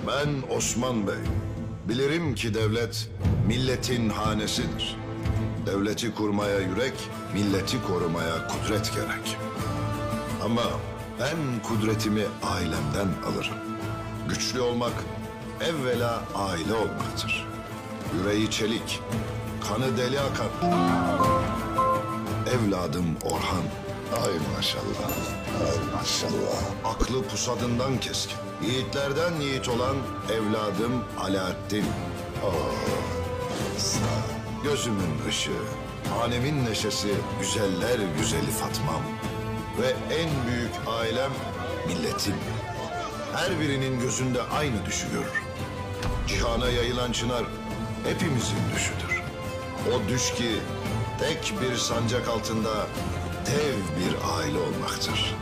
Ben Osman Bey. Bilirim ki devlet milletin hanesidir. Devleti kurmaya yürek, milleti korumaya kudret gerek. Ama ben kudretimi ailemden alırım. Güçlü olmak evvela aile olmaktır. Yüreği çelik, kanı deli akan. Evladım Orhan. Ay maşallah, ay maşallah. Aklı pusadından keskin. Yiğitlerden yiğit olan evladım Alaaddin. Gözümün ışığı, hanemin neşesi, güzeller güzeli Fatmam. Ve en büyük ailem milletim. Her birinin gözünde aynı düşü görür. Cihana yayılan çınar hepimizin düşüdür. O düş ki tek bir sancak altında dev bir aile olmaktır.